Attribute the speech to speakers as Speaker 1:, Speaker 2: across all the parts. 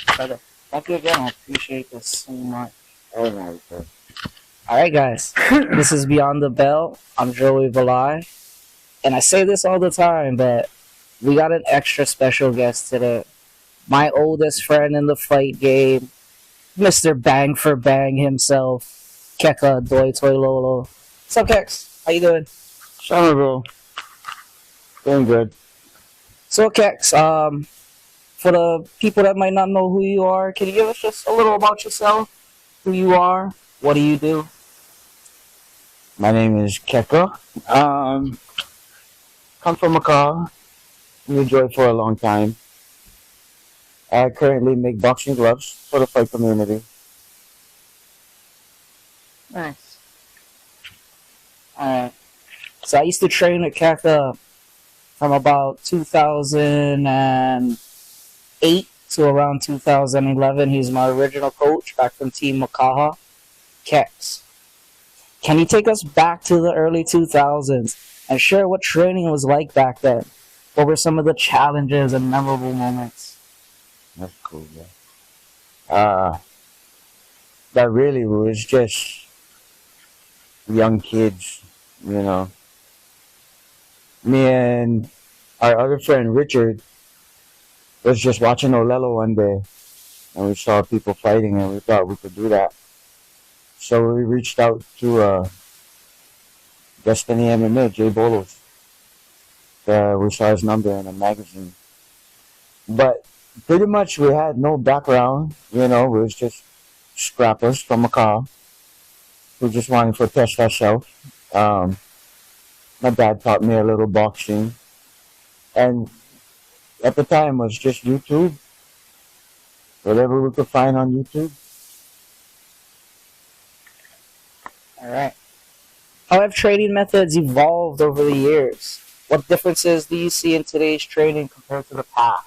Speaker 1: Brother, thank you again. I appreciate this so much.
Speaker 2: Oh my God.
Speaker 1: All right, guys. This is Beyond the Bell. I'm Joey Valai. And I say this all the time, but we got an extra special guest today. My oldest friend in the fight game, Mr. Bang for Bang himself, Keka Doi Toilolo. What's up, Kex? How you doing?
Speaker 2: Summer, bro. Doing good.
Speaker 1: So, Kex, for the people that might not know who you are, can you give us just a little about yourself? Who you are? What do you do?
Speaker 2: My name is Keka. Come from Makaha. Been enjoyed for a long time. I currently make boxing gloves for the fight community.
Speaker 1: Nice. Alright. So I used to train at Keka from about 2008 to around 2011. He's my original coach back from Team Makaha. Kex, can you take us back to the early 2000s and share what training was like back then? What were some of the challenges and memorable moments?
Speaker 2: That's cool, man. Uh, that really was just young kids, you know. Me and our other friend Richard was just watching Olelo one day, and we saw people fighting, and we thought we could do that. So we reached out to Destiny MMA, Jay Bolos. We saw his number in a magazine. But pretty much we had no background, you know, we was just scrappers from Macau who just wanted to test ourselves. Um, my dad taught me a little boxing. And at the time was just YouTube, whatever we could find on YouTube.
Speaker 1: Alright. How have training methods evolved over the years? What differences do you see in today's training compared to the past?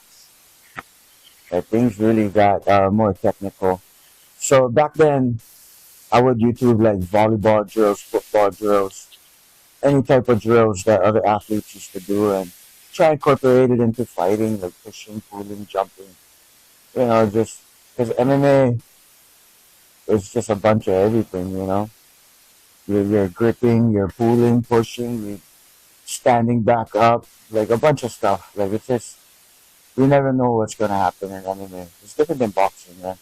Speaker 2: Things really got more technical. So back then, I would YouTube like volleyball drills, football drills, any type of drills that other athletes used to do, and try and incorporate it into fighting, like pushing, pulling, jumping. You know, just because MMA is just a bunch of everything, you know. You're gripping, you're pulling, pushing, you're standing back up, like a bunch of stuff. Like it's just, you never know what's going to happen in MMA. It's different than boxing, right?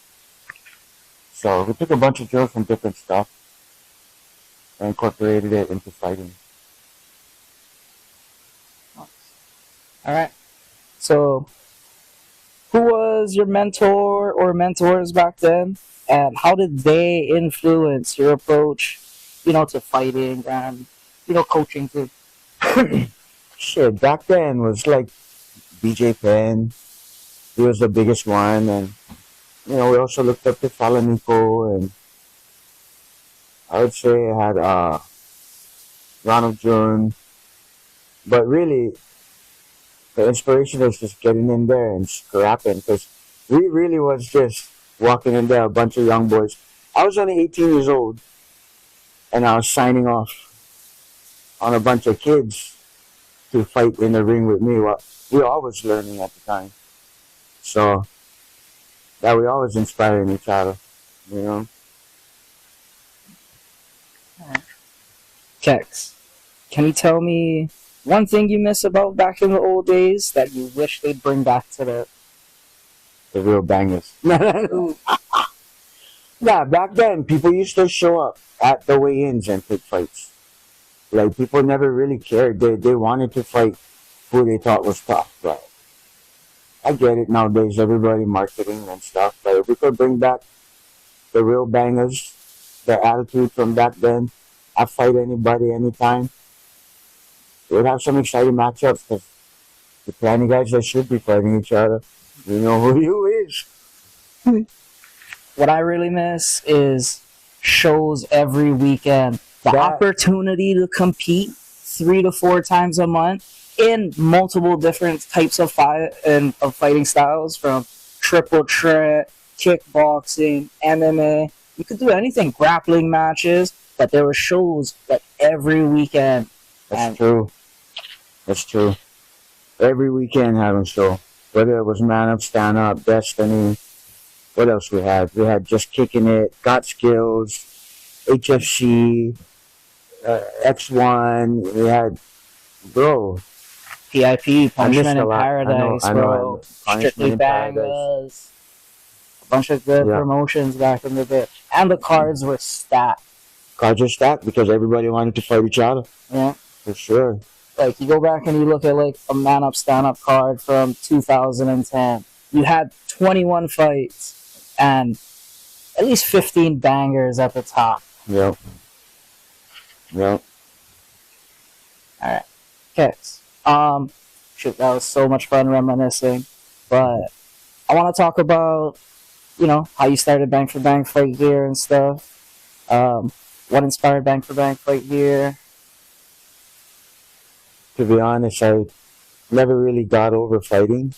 Speaker 2: So we took a bunch of drills from different stuff and incorporated it into fighting.
Speaker 1: Alright. So, who was your mentor or mentors back then? And how did they influence your approach, to fighting and, coaching too?
Speaker 2: Shit, back then was like BJ Penn. He was the biggest one, and we also looked up to Falanico, and I would say I had Ronald Jones. But really, the inspiration was just getting in there and scrapping, because we really was just walking in there, a bunch of young boys. I was only 18 years old, and I was signing off on a bunch of kids to fight in the ring with me. Well, we all was learning at the time. So, that we always inspiring each other, you know.
Speaker 1: Kex, can you tell me one thing you miss about back in the old days that you wish they'd bring back to
Speaker 2: The real bangers. Yeah, back then, people used to show up at the weigh-ins and pick fights. Like, people never really cared. They wanted to fight who they thought was tough, but I get it nowadays, everybody marketing and stuff, but if we could bring back the real bangers, the attitude from back then, I fight anybody, anytime, we'd have some exciting matchups, because the tiny guys that should be fighting each other, you know who you is.
Speaker 1: What I really miss is shows every weekend. The opportunity to compete 3 to 4 times a month in multiple different types of fighting styles, from triple threat, kickboxing, MMA. You could do anything, grappling matches, but there were shows like every weekend.
Speaker 2: That's true. That's true. Every weekend having a show. Whether it was Man Up, Stand Up, Destiny, what else we had? We had Just Kicking It, Got Skills, HFC, X1. We had, bro,
Speaker 1: PIP,
Speaker 2: I missed
Speaker 1: Punishment
Speaker 2: a
Speaker 1: in
Speaker 2: lot.
Speaker 1: Paradise, bro.
Speaker 2: Punishment
Speaker 1: Strictly
Speaker 2: in Paradise.
Speaker 1: Bangers. A bunch of good
Speaker 2: Yeah.
Speaker 1: promotions back in the day. And the cards were stacked.
Speaker 2: Cards are stacked because everybody wanted to fight each other.
Speaker 1: Yeah.
Speaker 2: For sure.
Speaker 1: Like, you go back and you look at, like, a Man Up, Stand Up card from 2010. You had 21 fights and at least 15 bangers at the top.
Speaker 2: Yep. Yep.
Speaker 1: Alright. Kicks. Shoot, that was so much fun reminiscing. But I want to talk about, you know, how you started Bang for Bang Fight Gear and stuff. What inspired Bang for Bang Fight Gear?
Speaker 2: To be honest, I never really got over fighting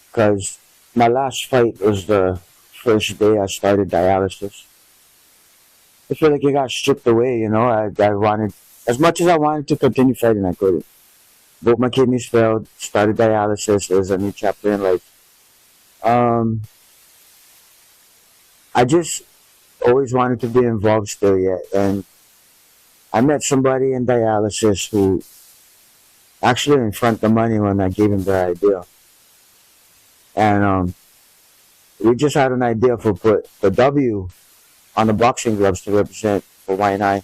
Speaker 2: because my last fight was the first day I started dialysis. I feel like it got stripped away, you know. I wanted, as much as I wanted to continue fighting, I couldn't. Both my kidneys failed, started dialysis. It was a new chapter in life. I just always wanted to be involved still yet. And I met somebody in dialysis who actually in front the money when I gave him the idea. And we just had an idea for put the W on the boxing gloves to represent Hawaii and I.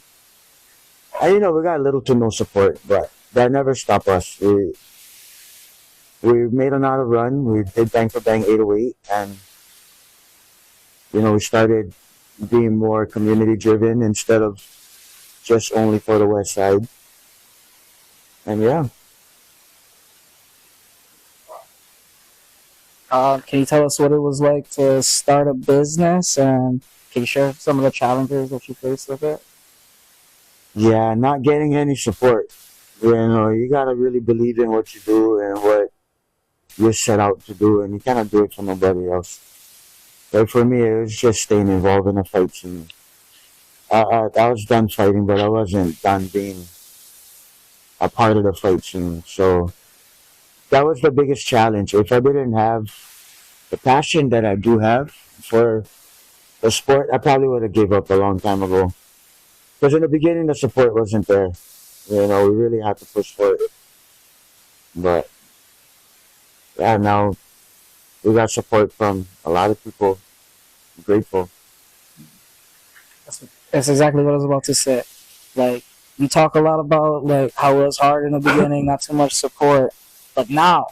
Speaker 2: And you know, we got little to no support, but that never stopped us. We made another run. We did Bang for Bang 808, and you know, we started being more community driven instead of just only for the West Side. And yeah.
Speaker 1: Can you tell us what it was like to start a business, and can you share some of the challenges that you faced with it?
Speaker 2: Yeah, not getting any support. You know, you gotta really believe in what you do and what you're set out to do, and you cannot do it for nobody else. Like for me, it was just staying involved in a fight scene. I was done fighting, but I wasn't done being a part of the fight scene. So that was the biggest challenge. If I didn't have the passion that I do have for the sport, I probably would have gave up a long time ago. Because in the beginning, the support wasn't there. You know, we really had to push for it. But yeah, now we got support from a lot of people. I'm grateful.
Speaker 1: That's exactly what I was about to say. Like, you talk a lot about like how it was hard in the beginning, not too much support. But now,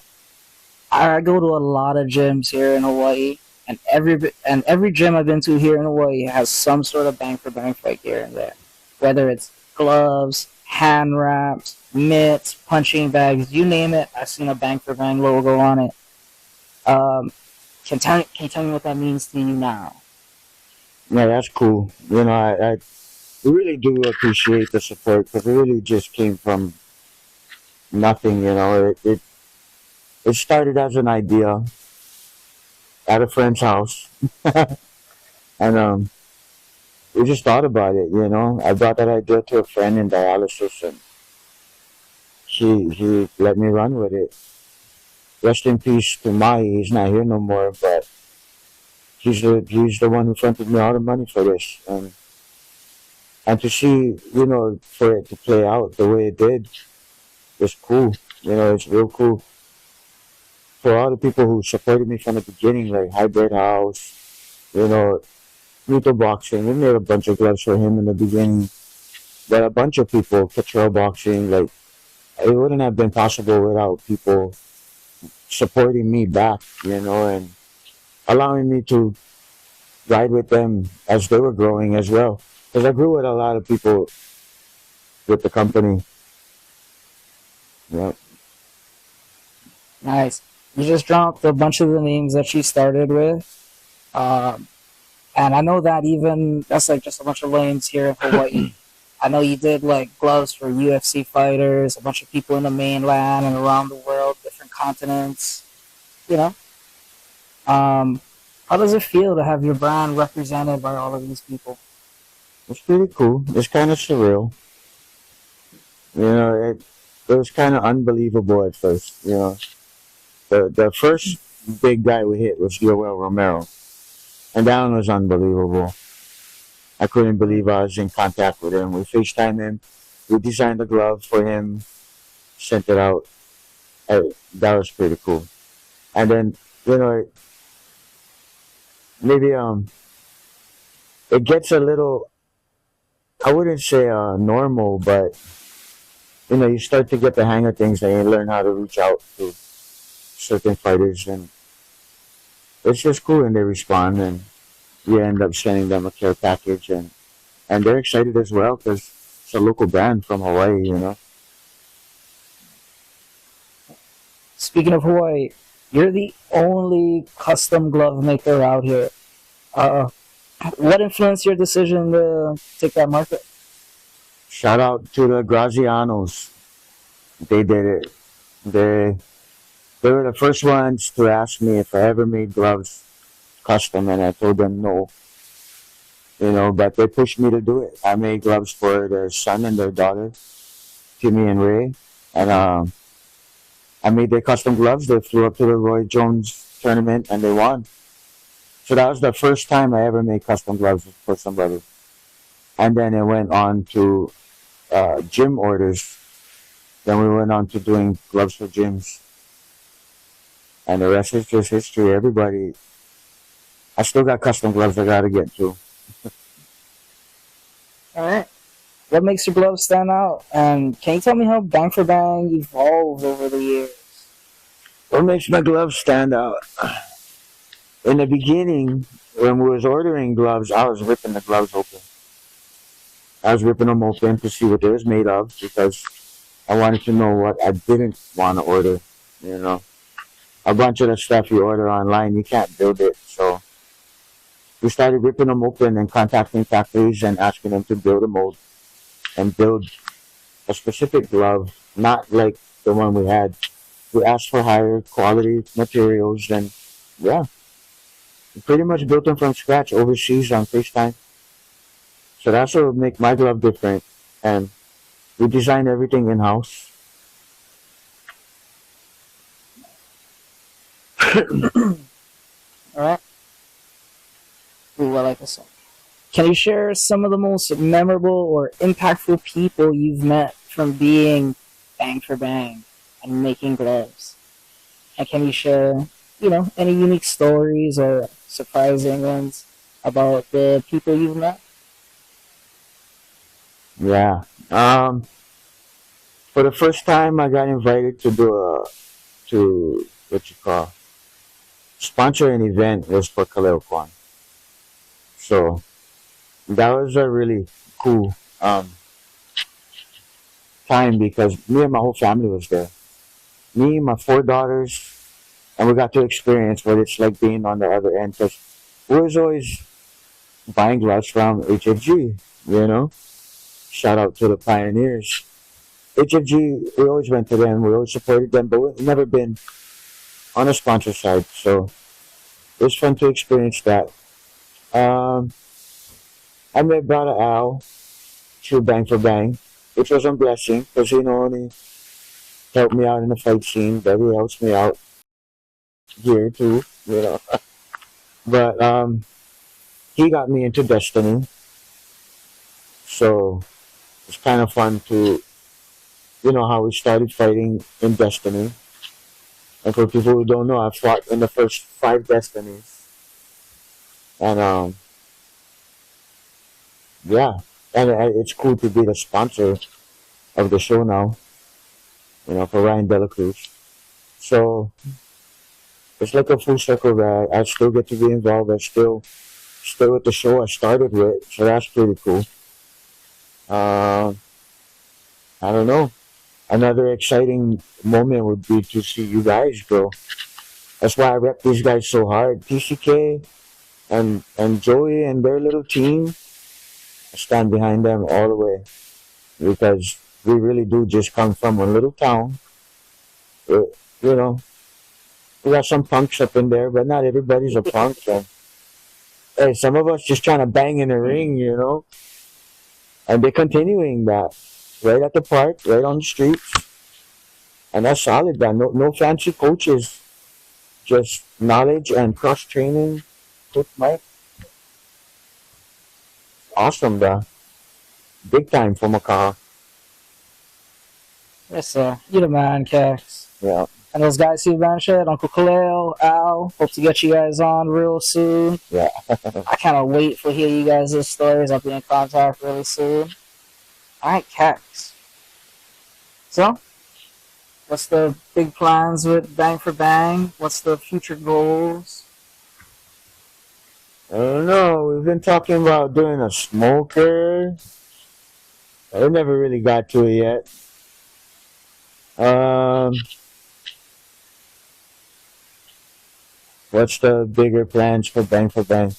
Speaker 1: I go to a lot of gyms here in Hawaii, and every gym I've been to here in Hawaii has some sort of Bang for Bang Fight gear in there. Whether it's gloves, hand wraps, mitts, punching bags, you name it, I've seen a Bang for Bang logo on it. Can you tell me what that means to you now?
Speaker 2: Yeah, that's cool. You know, I really do appreciate the support because it really just came from nothing. You know, it started as an idea at a friend's house, and we just thought about it. You know, I brought that idea to a friend in dialysis, and he let me run with it. Rest in peace to Mai. He's not here no more, but he's the one who fronted me all the money for this, and to see, you know, for it to play out the way it did, it's cool. You know, it's real cool. For all the people who supported me from the beginning, like Hybrid House, you know, Muto Boxing, we made a bunch of gloves for him in the beginning. But a bunch of people, Patrol Boxing, like, it wouldn't have been possible without people supporting me back, you know, and allowing me to ride with them as they were growing as well. Because I grew with a lot of people with the company. Yeah.
Speaker 1: Nice. You just dropped a bunch of the names that you started with. And I know that even, that's like just a bunch of lanes here in Hawaii. I know you did like gloves for UFC fighters, a bunch of people in the mainland and around the world, different continents, you know. How does it feel to have your brand represented by all of these people?
Speaker 2: It's pretty cool. It's kind of surreal. You know, it was kind of unbelievable at first, you know. The first big guy we hit was Yoel Romero. And that one was unbelievable. I couldn't believe I was in contact with him. We FaceTime him. We designed the glove for him, sent it out. That was pretty cool. And then, you know, maybe it gets a little, I wouldn't say normal, but you know, you start to get the hang of things and you learn how to reach out to certain fighters, and it's just cool when they respond, and you end up sending them a care package, and they're excited as well because it's a local brand from Hawaii, you know.
Speaker 1: Speaking of Hawaii, you're the only custom glove maker out here. Uh, what influenced your decision to take that market?
Speaker 2: Shout out to the Grazianos. They did it. They they were the first ones to ask me if I ever made gloves custom, and I told them no. You know, but they pushed me to do it. I made gloves for their son and their daughter, Timmy and Ray, and I made their custom gloves. They flew up to the Roy Jones tournament and they won. So that was the first time I ever made custom gloves for somebody. And then it went on to gym orders. Then we went on to doing gloves for gyms. And the rest is just history. Everybody, I still got custom gloves I got to get to.
Speaker 1: All right. What makes your gloves stand out? And can you tell me how Bang for Bang evolved over the years?
Speaker 2: What makes my gloves stand out? In the beginning, when we was ordering gloves, I was ripping the gloves open. I was ripping them open to see what they was made of because I wanted to know what I didn't want to order. You know, a bunch of the stuff you order online, you can't build it. So we started ripping them open and contacting factories and asking them to build a mold and build a specific glove, not like the one we had. We asked for higher quality materials, and yeah, we pretty much built them from scratch overseas on FaceTime. So that's what would make my glove different. And we design everything in house.
Speaker 1: All right. Ooh, I like this one. Can you share some of the most memorable or impactful people you've met from being Bang for Bang and making gloves? And can you share, any unique stories or surprising ones about the people you've met?
Speaker 2: Yeah. For the first time, I got invited to do to what you call sponsor an event was for Kaleo Kwan. So that was a really cool time because me and my whole family was there. Me, my 4 daughters, and we got to experience what it's like being on the other end. Because we was always buying gloves from HFG, you know. Shout out to the pioneers. HFG, we always went to them. We always supported them, but we've never been on a sponsor side. So it was fun to experience that. I met Brother Al through Bang for Bang, which was a blessing because he not only helped me out in the fight scene, but he helps me out here too, you know. But he got me into Destiny, so it's kind of fun to, how we started fighting in Destiny. And for people who don't know, I fought in the first 5 Destinies, and yeah, and it's cool to be the sponsor of the show now, for Ryan Dela Cruz. So it's like a full circle that I still get to be involved. I still with the show I started with, so that's pretty cool. I don't know. Another exciting moment would be to see you guys grow. That's why I rep these guys so hard. TCK and Joey and their little team, I stand behind them all the way because we really do just come from a little town. You know, we got some punks up in there, but not everybody's a punk. And, hey, some of us just trying to bang in the ring, and they're continuing that right at the park, right on the streets, and that's solid. Man. No fancy coaches, just knowledge and cross training. Coach Mike. Awesome, da. Big time for Makaha.
Speaker 1: Yes, sir. You the man, Kex.
Speaker 2: Yeah,
Speaker 1: And those guys who mentioned, Uncle Khalil, Al, hope to get you guys on real soon.
Speaker 2: yeah.
Speaker 1: I cannot wait for hear you guys' stories. I'll be in contact really soon. Alright, Kex. So, what's the big plans with Bang for Bang? What's the future goals?
Speaker 2: I don't know. We've been talking about doing a smoker. I never really got to it yet. Um, what's the bigger plans for Bang for Bang?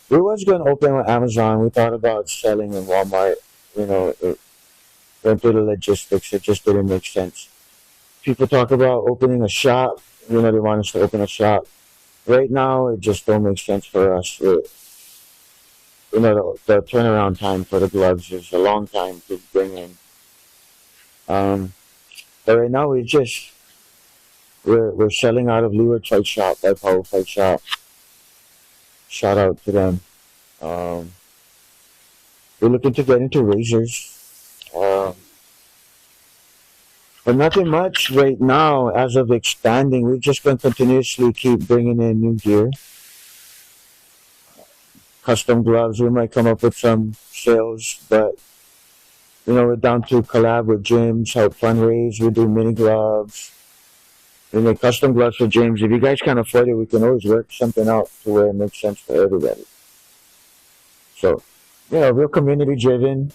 Speaker 2: We was going to open with Amazon. We thought about selling in Walmart. It went through the logistics. It just didn't make sense. People talk about opening a shop. They want us to open a shop. Right now, it just don't make sense for us. The turnaround time for the gloves is a long time to bring in. But right now, we're selling out of Leeward Fight Shop by Power Fight Shop. Shout out to them. Um, we're looking to get into razors. But nothing much right now as of expanding. We're just going to continuously keep bringing in new gear. Custom gloves, we might come up with some sales, but we're down to collab with gyms, help fundraise. We do mini gloves. We make custom gloves for gyms. If you guys can't afford it, we can always work something out to where it makes sense for everybody. So, real community driven.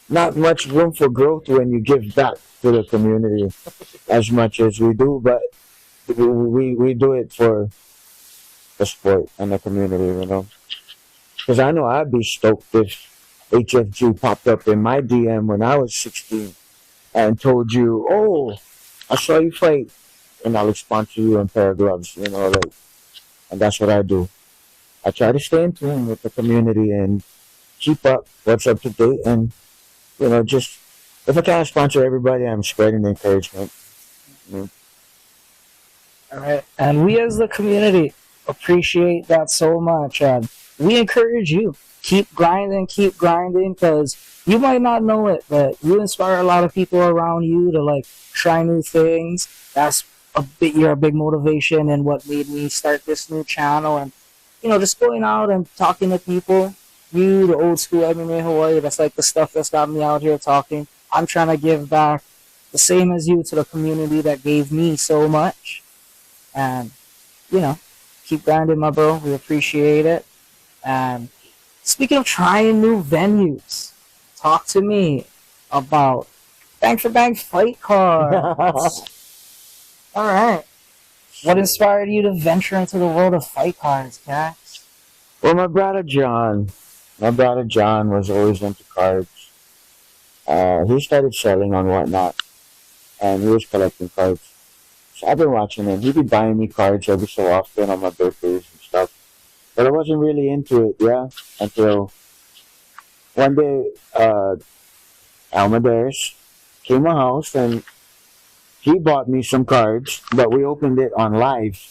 Speaker 2: Not much room for growth when you give back to the community as much as we do, but we do it for the sport and the community. Because I know I'd be stoked if HFG popped up in my DM when I was 16 and told you, oh, I saw you fight, and I'll sponsor you a pair of gloves, and that's what I do. I try to stay in tune with the community and keep up what's up to date, and just if I can't sponsor everybody, I'm spreading the encouragement.
Speaker 1: All right, and we as the community appreciate that so much, and we encourage you keep grinding, because you might not know it, but you inspire a lot of people around you to try new things. You're a big motivation and what made me start this new channel, and just going out and talking to people. You, the old school MMA Hawaii, that's the stuff that's got me out here talking. I'm trying to give back the same as you to the community that gave me so much. And, keep grinding, my bro. We appreciate it. And speaking of trying new venues, talk to me about Bang for Bang fight cards. All right. What inspired you to venture into the world of fight cards, Cax?
Speaker 2: Well, my brother John was always into cards. He started selling on whatnot, and he was collecting cards. So I've been watching him. He'd be buying me cards every so often on my birthdays and stuff. But I wasn't really into it, until one day, Almadeus came to my house and he bought me some cards, but we opened it on live.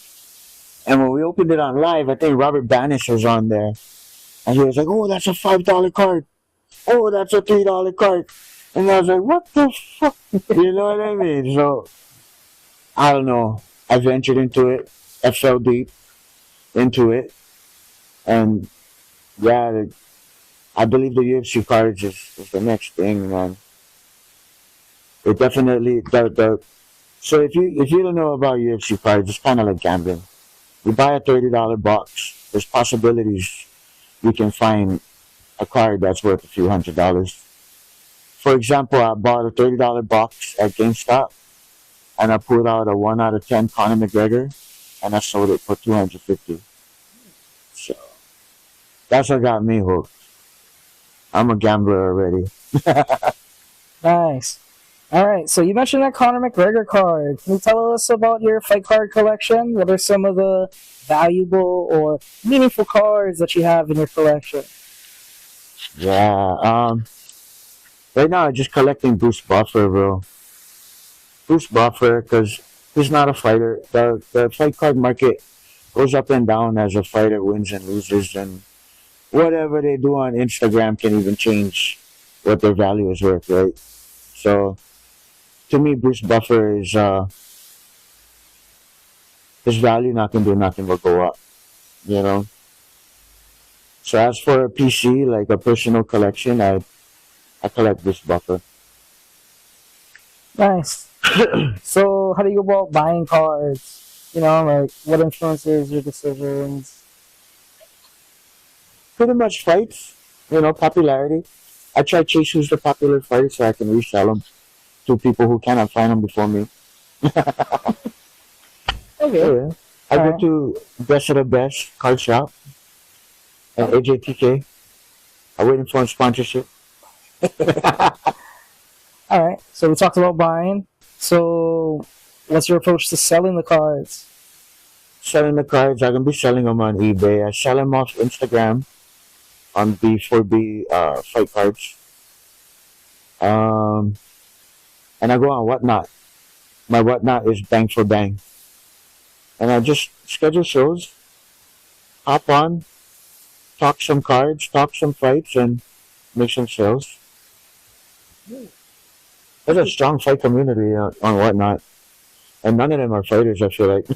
Speaker 2: And when we opened it on live, I think Robert Banish was on there. And he was like, oh, that's a $5 card. Oh, that's a $3 card. And I was like, what the fuck? You know what I mean? So, I don't know. I ventured into it. I fell deep into it. And, I believe the UFC cards is the next thing, man. It definitely, so if you don't know about UFC cards, it's kind of like gambling. You buy a $30 box. There's possibilities you can find a card that's worth a few $100s. For example, I bought a $30 box at GameStop, and I pulled out a 1 out of 10 Conor McGregor, and I sold it for $250. So that's what got me hooked. I'm a gambler already.
Speaker 1: Nice. All right, so you mentioned that Conor McGregor card. Can you tell us about your fight card collection? What are some of the valuable or meaningful cards that you have in your collection?
Speaker 2: Yeah, right now I'm just collecting Bruce Buffer, bro. Bruce Buffer, because he's not a fighter. The fight card market goes up and down as a fighter wins and loses, and whatever they do on Instagram can even change what their value is worth, right? So to me, Bruce Buffer is his value not gonna do nothing but go up, you know. So as for a PC, like a personal collection, I collect Bruce Buffer.
Speaker 1: Nice. So, how do you go about buying cards? You know, like what influences your decisions?
Speaker 2: Pretty much fights, you know, popularity. I try chase who's the popular fighter so I can resell them to people who cannot find them before me.
Speaker 1: Okay.
Speaker 2: Yeah. I
Speaker 1: All
Speaker 2: go
Speaker 1: right.
Speaker 2: to Best of the Best card shop and AJTK. I'm waiting for a sponsorship.
Speaker 1: All right. So we talked about buying. So, what's your approach to selling the cards?
Speaker 2: Selling the cards, I can be selling them on eBay. I sell them off Instagram on B4B fight cards. Um, and I go on Whatnot. My Whatnot is Bang for Bang. And I just schedule shows, hop on, talk some cards, talk some fights, and make some sales. There's a strong fight community on Whatnot. And none of them are fighters, I feel like.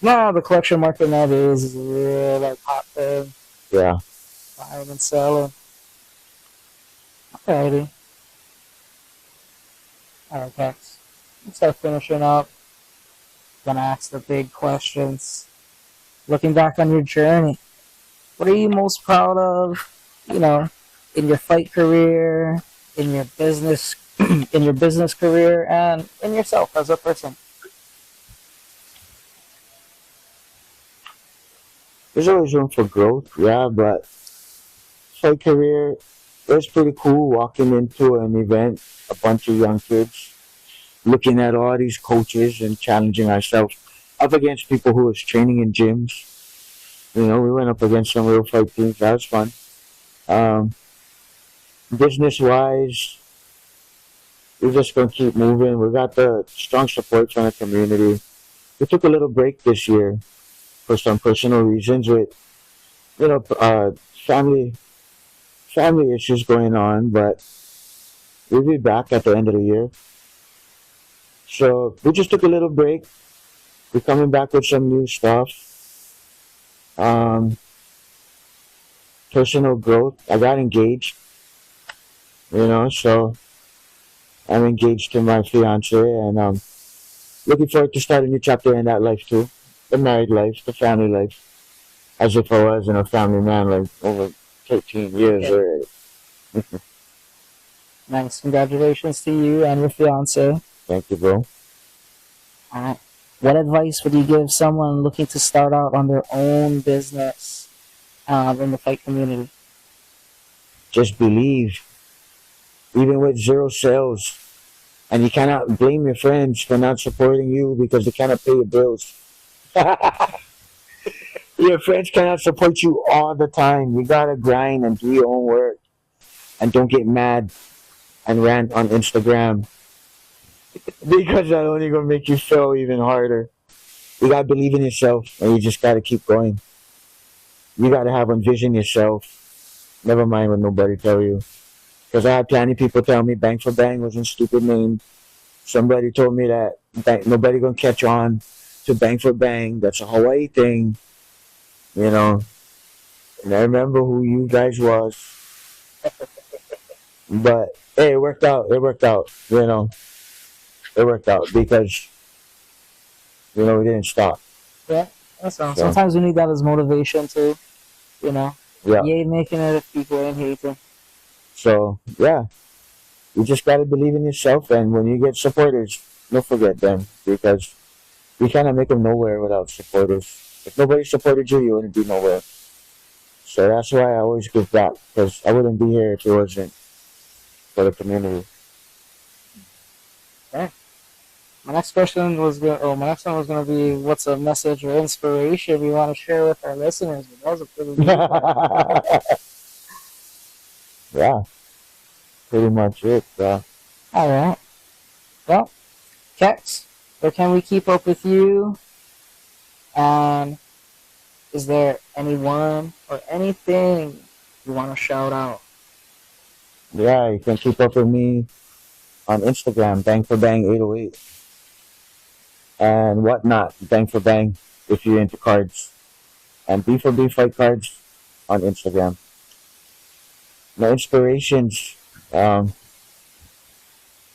Speaker 1: No, the collection market nowadays is a real like hot thing.
Speaker 2: Yeah.
Speaker 1: Buying and selling. Alrighty. Alright, Tex. Let's start finishing up. Gonna ask the big questions. Looking back on your journey, what are you most proud of? You know, in your fight career, in your business, in your business career, and in yourself as a person.
Speaker 2: There's always room for growth, yeah, but fight career, it was pretty cool walking into an event, a bunch of young kids, looking at all these coaches and challenging ourselves up against people who was training in gyms. You know, we went up against some real fight teams. That was fun. Um, Business wise, we're just gonna keep moving. We got the strong support from the community. We took a little break this year for some personal reasons with, you know, family issues going on, but we'll be back at the end of the year. So we just took a little break. We're coming back with some new stuff. Um, Personal growth. I got engaged, you know, so I'm engaged to my fiance, and looking forward to start a new chapter in that life too. The married life, the family life. As if I wasn't a family man like over 13 years already.
Speaker 1: Nice. Congratulations to you and your fiance.
Speaker 2: Thank you, bro.
Speaker 1: Alright. What advice would you give someone looking to start out on their own business in the fight community?
Speaker 2: Just believe, even with zero sales. And you cannot blame your friends for not supporting you because they cannot pay your bills. Your friends cannot support you all the time. You gotta grind and do your own work. And don't get mad and rant on Instagram because that only gonna make you fail even harder. You gotta believe in yourself and you just gotta keep going. You gotta have envision yourself. Never mind what nobody tell you. Because I had plenty of people tell me Bang for Bang was a stupid name. Somebody told me that nobody gonna catch on to Bang for Bang. That's a Hawaii thing, you know. And I remember who you guys was. But hey, it worked out. It worked out. You know, it worked out because we didn't stop.
Speaker 1: Yeah, that's all.
Speaker 2: So,
Speaker 1: Sometimes we need that as motivation too. You know,
Speaker 2: yeah.
Speaker 1: you ain't making it if people ain't hating.
Speaker 2: So yeah, you just gotta believe in yourself, and when you get supporters, don't forget them because you cannot make them nowhere without supporters. If nobody supported you, you wouldn't be nowhere. So that's why I always give back because I wouldn't be here if it wasn't for the community.
Speaker 1: Okay. My next one was gonna be, what's a message or inspiration you want to share with our listeners? But that was a pretty good one.
Speaker 2: Yeah, pretty much it.
Speaker 1: All right. Well, Kex, where can we keep up with you? And is there anyone or anything you want to shout out?
Speaker 2: Yeah, you can keep up with me on Instagram, Bang for Bang 808, and whatnot, Bang for Bang, if you're into cards, and B for B Fight Cards on Instagram. My inspirations, um,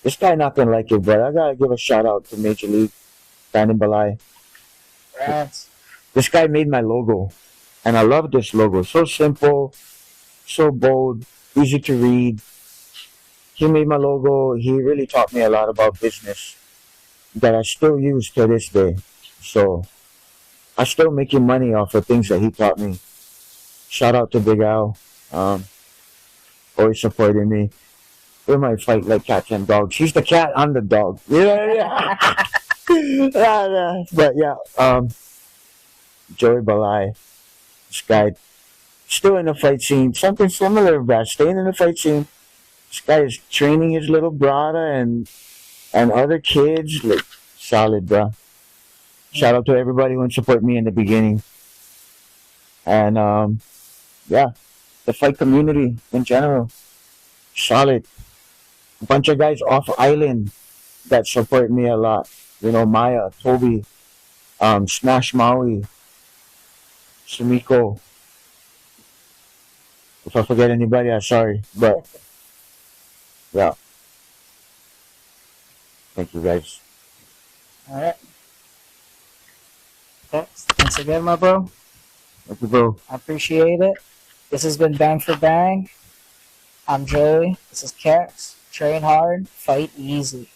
Speaker 2: this guy not gonna like it, but I gotta give a shout out to Major League, Brandon Balai.
Speaker 1: Rats.
Speaker 2: This guy made my logo, and I love this logo. So simple, so bold, easy to read. He made my logo. He really taught me a lot about business that I still use to this day. So I still making money off of things that he taught me. Shout out to Big Al, always supporting me. We might fight like cats and dogs. He's the cat, I'm the dog. Yeah. But yeah, Joey Balai, this guy, still in the fight scene. Something similar, bruh. Staying in the fight scene. This guy is training his little brother and other kids. Like, solid, bruh. Shout out to everybody who supported me in the beginning. And, yeah, the fight community in general. Solid. A bunch of guys off island that support me a lot. You know, Maya, Toby, Smash Maui, Sumiko. If I forget anybody, I'm sorry. But yeah. Thank you guys.
Speaker 1: All right. Okay. Thanks again, my bro.
Speaker 2: Thank you, bro.
Speaker 1: I appreciate it. This has been Bang for Bang. I'm Joey. This is Kex. Train hard, fight easy.